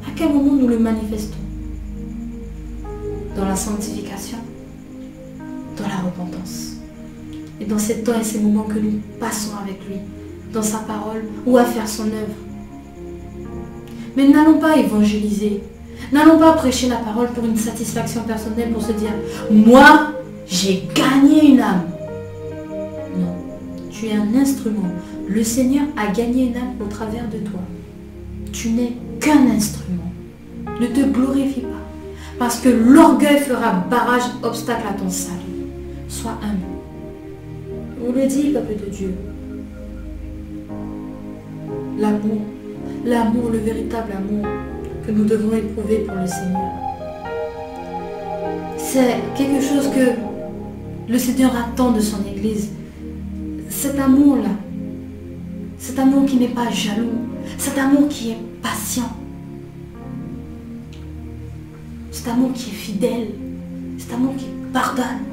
à quel moment nous le manifestons? Dans la sanctification, dans la repentance. Et dans ces temps et ces moments que nous passons avec lui, dans sa parole ou à faire son œuvre. Mais n'allons pas évangéliser. N'allons pas prêcher la parole pour une satisfaction personnelle, pour se dire « Moi, j'ai gagné une âme ». Non, tu es un instrument. Le Seigneur a gagné une âme au travers de toi. Tu n'es qu'un instrument. Ne te glorifie pas. Parce que l'orgueil fera barrage, obstacle à ton salut. Sois humble. Je vous le dis, peuple de Dieu. L'amour, le véritable amour que nous devons éprouver pour le Seigneur. C'est quelque chose que le Seigneur attend de son Église. Cet amour-là, cet amour qui n'est pas jaloux, cet amour qui est patient, cet amour qui est fidèle, cet amour qui pardonne.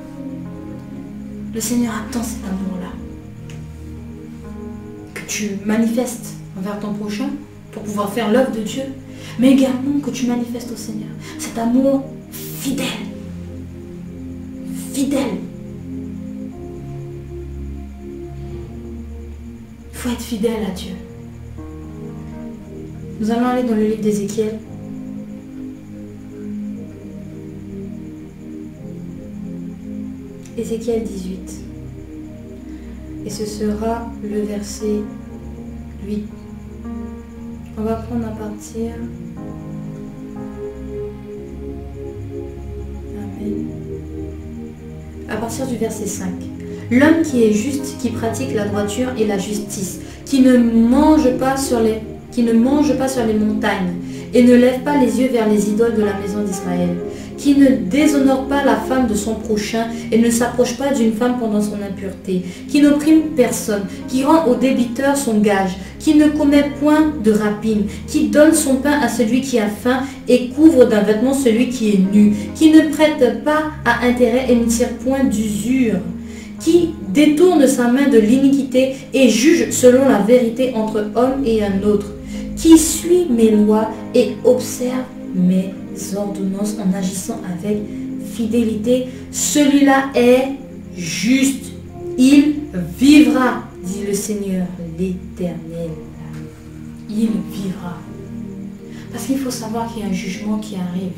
Le Seigneur attend cet amour-là. Que tu manifestes envers ton prochain pour pouvoir faire l'œuvre de Dieu, mais également que tu manifestes au Seigneur cet amour fidèle. Fidèle. Il faut être fidèle à Dieu. Nous allons aller dans le livre d'Ézéchiel. Ézéchiel 18. Et ce sera le verset 8. On va prendre à partir... Amen. À partir du verset 5. L'homme qui est juste, qui pratique la droiture et la justice, qui ne mange pas sur les qui ne mange pas sur les montagnes et ne lève pas les yeux vers les idoles de la maison d'Israël, qui ne déshonore pas la femme de son prochain et ne s'approche pas d'une femme pendant son impureté, qui n'opprime personne, qui rend au débiteur son gage, qui ne commet point de rapine, qui donne son pain à celui qui a faim et couvre d'un vêtement celui qui est nu, qui ne prête pas à intérêt et ne tire point d'usure, qui détourne sa main de l'iniquité et juge selon la vérité entre homme et un autre, qui suit mes lois et observe mes ordonnances en agissant avec fidélité, celui-là est juste, il vivra, dit le Seigneur l'Éternel. Il vivra. Parce qu'il faut savoir qu'il y a un jugement qui arrive.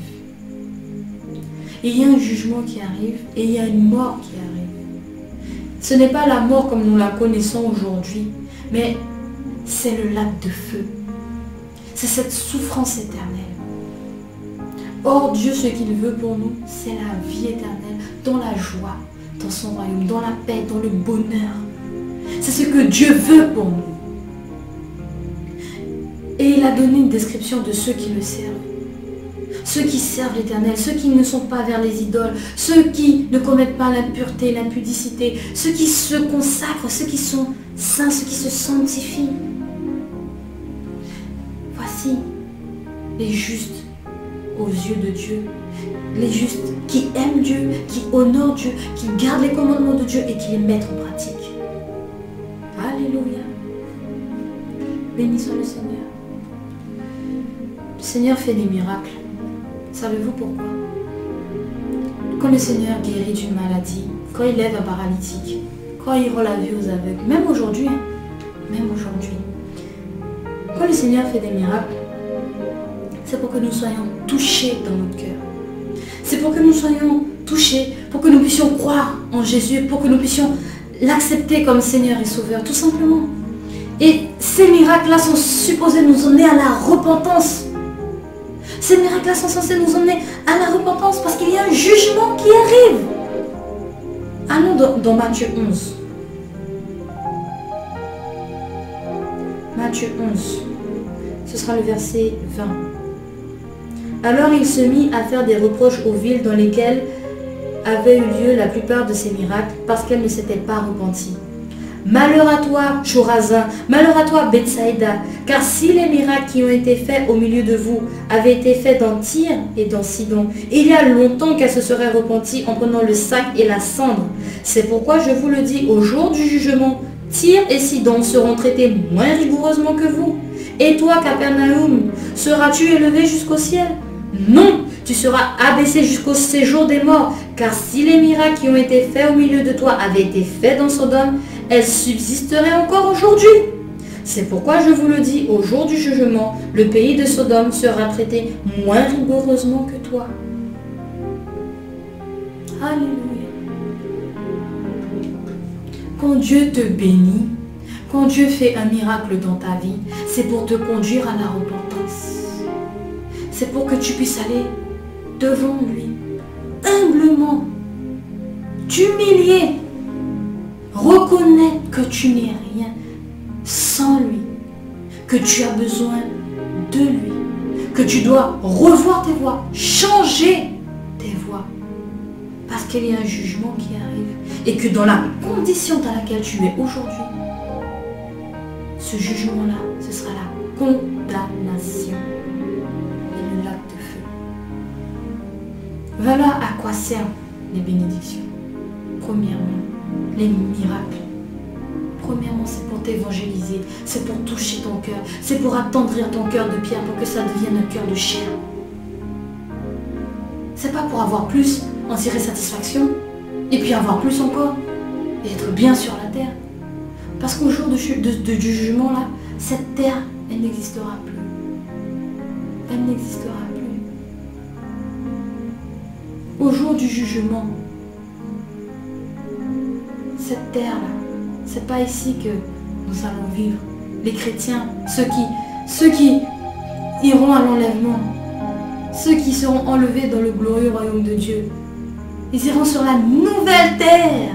Il y a un jugement qui arrive et il y a une mort qui arrive. Ce n'est pas la mort comme nous la connaissons aujourd'hui, mais c'est le lac de feu. C'est cette souffrance éternelle. Or, Dieu, ce qu'il veut pour nous, c'est la vie éternelle, dans la joie, dans son royaume, dans la paix, dans le bonheur. C'est ce que Dieu veut pour nous. Et il a donné une description de ceux qui le servent. Ceux qui servent l'Éternel, ceux qui ne sont pas vers les idoles, ceux qui ne commettent pas l'impureté, l'impudicité, ceux qui se consacrent, ceux qui sont saints, ceux qui se sanctifient. Voici les justes aux yeux de Dieu, les justes qui aiment Dieu, qui honorent Dieu, qui gardent les commandements de Dieu et qui les mettent en pratique. Alléluia. Béni soit le Seigneur. Le Seigneur fait des miracles. Savez-vous pourquoi? Quand le Seigneur guérit d'une maladie, quand il lève un paralytique, quand il rend la vue aux aveugles, même aujourd'hui, même aujourd'hui, quand le Seigneur fait des miracles, c'est pour que nous soyons touchés dans notre cœur. C'est pour que nous soyons touchés, pour que nous puissions croire en Jésus, pour que nous puissions l'accepter comme Seigneur et Sauveur, tout simplement. Et ces miracles-là sont supposés nous emmener à la repentance. Ces miracles-là sont censés nous emmener à la repentance parce qu'il y a un jugement qui arrive. Allons dans Matthieu 11. Matthieu 11. Ce sera le verset 20. Alors il se mit à faire des reproches aux villes dans lesquelles avaient eu lieu la plupart de ces miracles parce qu'elles ne s'étaient pas repenties. Malheur à toi, Chorazin, malheur à toi, Bethsaïda, car si les miracles qui ont été faits au milieu de vous avaient été faits dans Tyr et dans Sidon, il y a longtemps qu'elles se seraient repenties en prenant le sac et la cendre. C'est pourquoi je vous le dis, au jour du jugement, Tyr et Sidon seront traités moins rigoureusement que vous. Et toi, Capernaum, seras-tu élevé jusqu'au ciel? Non, tu seras abaissé jusqu'au séjour des morts, car si les miracles qui ont été faits au milieu de toi avaient été faits dans Sodome, elles subsisteraient encore aujourd'hui. C'est pourquoi je vous le dis, au jour du jugement, le pays de Sodome sera traité moins rigoureusement que toi. Alléluia. Quand Dieu te bénit, quand Dieu fait un miracle dans ta vie, c'est pour te conduire à la repentance. C'est pour que tu puisses aller devant lui, humblement, t'humilier, reconnaître que tu n'es rien sans lui, que tu as besoin de lui, que tu dois revoir tes voies, changer tes voies, parce qu'il y a un jugement qui arrive et que dans la condition dans laquelle tu es aujourd'hui, ce jugement-là, ce sera la condamnation et le lac de feu. Voilà à quoi servent les bénédictions. Premièrement, les miracles. Premièrement, c'est pour t'évangéliser, c'est pour toucher ton cœur, c'est pour attendrir ton cœur de pierre pour que ça devienne un cœur de chair. C'est pas pour avoir plus, en tirer satisfaction, et puis avoir plus encore, et être bien sur la terre. Parce qu'au jour du jugement, là, cette terre, elle n'existera plus. Elle n'existera plus. Au jour du jugement, cette terre-là, c'est pas ici que nous allons vivre. Les chrétiens, ceux qui iront à l'enlèvement, ceux qui seront enlevés dans le glorieux royaume de Dieu, ils iront sur la nouvelle terre,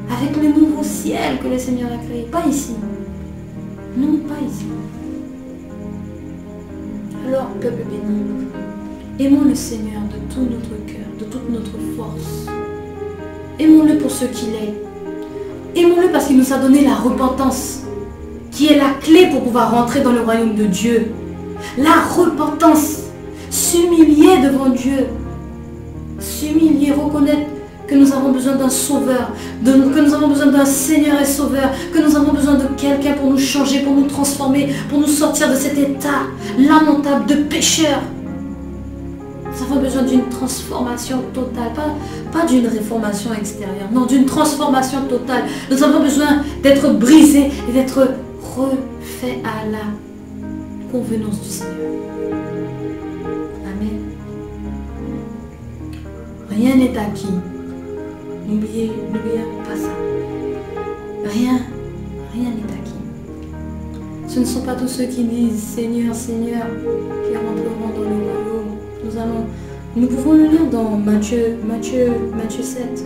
avec le nouveau ciel que le Seigneur a créé. Pas ici. Non, pas ici. Alors, peuple béni, aimons le Seigneur de tout notre cœur, de toute notre force. Aimons-le pour ce qu'il est. Aimons-le parce qu'il nous a donné la repentance, qui est la clé pour pouvoir rentrer dans le royaume de Dieu. La repentance, s'humilier devant Dieu, s'humilier, reconnaître que nous avons besoin d'un sauveur, que nous avons besoin d'un Seigneur et sauveur, que nous avons besoin de quelqu'un pour nous changer, pour nous transformer, pour nous sortir de cet état lamentable de pécheur. Nous avons besoin d'une transformation totale, pas d'une réformation extérieure, non, d'une transformation totale. Nous avons besoin d'être brisés et d'être refaits à la convenance du Seigneur. Amen. Rien n'est acquis. N'oubliez pas ça. Rien n'est acquis. Ce ne sont pas tous ceux qui disent Seigneur, Seigneur, qui rentreront dans le royaume. Nous pouvons le lire dans Matthieu 7.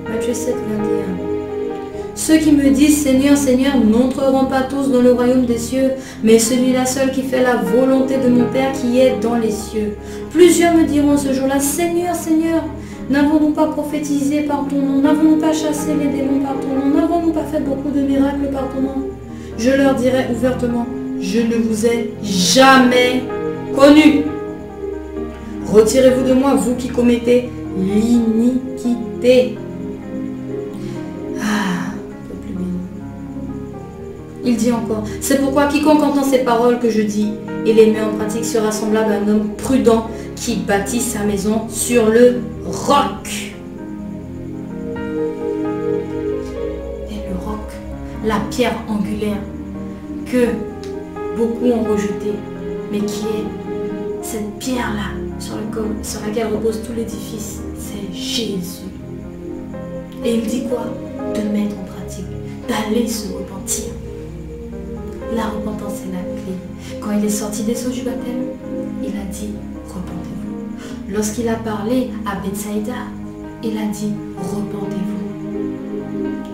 Matthieu 7, 21. Ceux qui me disent Seigneur, Seigneur n'entreront pas tous dans le royaume des cieux, mais celui-là seul qui fait la volonté de mon Père qui est dans les cieux. Plusieurs me diront ce jour-là, Seigneur, Seigneur, n'avons-nous pas prophétisé par ton nom? N'avons-nous pas chassé les démons par ton nom? N'avons-nous pas fait beaucoup de miracles par ton nom? Je leur dirai ouvertement, je ne vous ai jamais connus. Retirez-vous de moi, vous qui commettez l'iniquité. Peuple béni. Il dit encore, c'est pourquoi quiconque entend ces paroles que je dis et les met en pratique sera semblable à un homme prudent qui bâtit sa maison sur le roc. Et le roc, la pierre angulaire que beaucoup ont rejetée, mais qui est cette pierre-là sur laquelle repose tout l'édifice, c'est Jésus. Et il dit quoi? De mettre en pratique, d'aller se repentir. La repentance est la clé. Quand il est sorti des eaux du baptême, il a dit repentez-vous. Lorsqu'il a parlé à Bethsaïda, il a dit repentez-vous.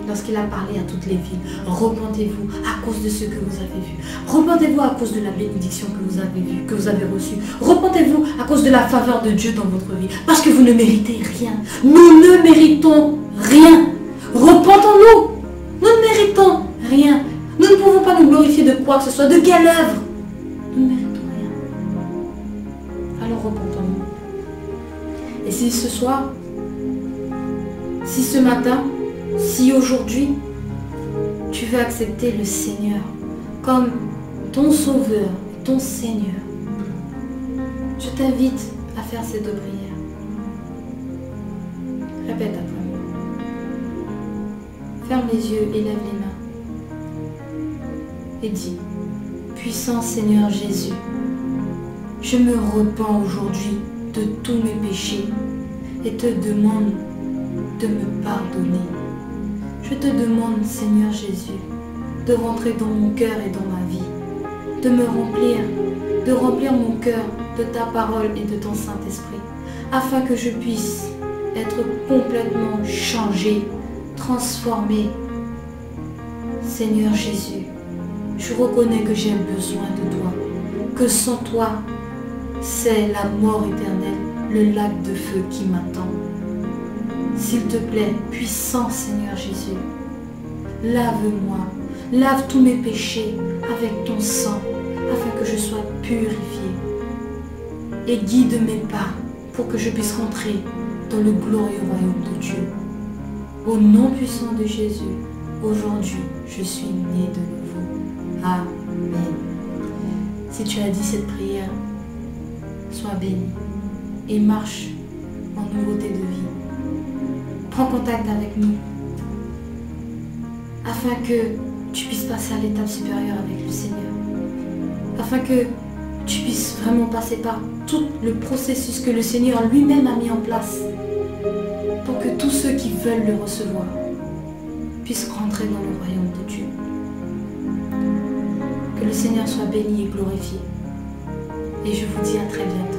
Lorsqu'il a parlé à toutes les villes, repentez-vous à cause de ce que vous avez vu. Repentez-vous à cause de la bénédiction que vous avez vue, que vous avez reçue. Repentez-vous à cause de la faveur de Dieu dans votre vie. Parce que vous ne méritez rien. Nous ne méritons rien. Repentons-nous. Nous ne méritons rien. Nous ne pouvons pas nous glorifier de quoi que ce soit. De quelle œuvre? Nous ne méritons rien. Alors repentons-nous. Et si ce soir, si ce matin, si aujourd'hui, tu veux accepter le Seigneur comme ton Sauveur, ton Seigneur, je t'invite à faire ces deux prières. Répète après moi. Ferme les yeux et lève les mains. Et dis, puissant Seigneur Jésus, je me repens aujourd'hui de tous mes péchés et te demande de me pardonner. Je te demande, Seigneur Jésus, de rentrer dans mon cœur et dans ma vie, de me remplir mon cœur de ta parole et de ton Saint-Esprit, afin que je puisse être complètement changé, transformé. Seigneur Jésus, je reconnais que j'ai besoin de toi, que sans toi, c'est la mort éternelle, le lac de feu qui m'attend. S'il te plaît, puissant Seigneur Jésus, lave-moi, lave tous mes péchés avec ton sang, afin que je sois purifié. Et guide mes pas pour que je puisse rentrer dans le glorieux royaume de Dieu. Au nom puissant de Jésus, aujourd'hui, je suis né de nouveau. Amen. Si tu as dit cette prière, sois béni et marche en nouveauté de vie. Prends contact avec nous afin que tu puisses passer à l'étape supérieure avec le Seigneur, afin que tu puisses vraiment passer par tout le processus que le Seigneur lui-même a mis en place pour que tous ceux qui veulent le recevoir puissent rentrer dans le royaume de Dieu. Que le Seigneur soit béni et glorifié. Et je vous dis à très bientôt.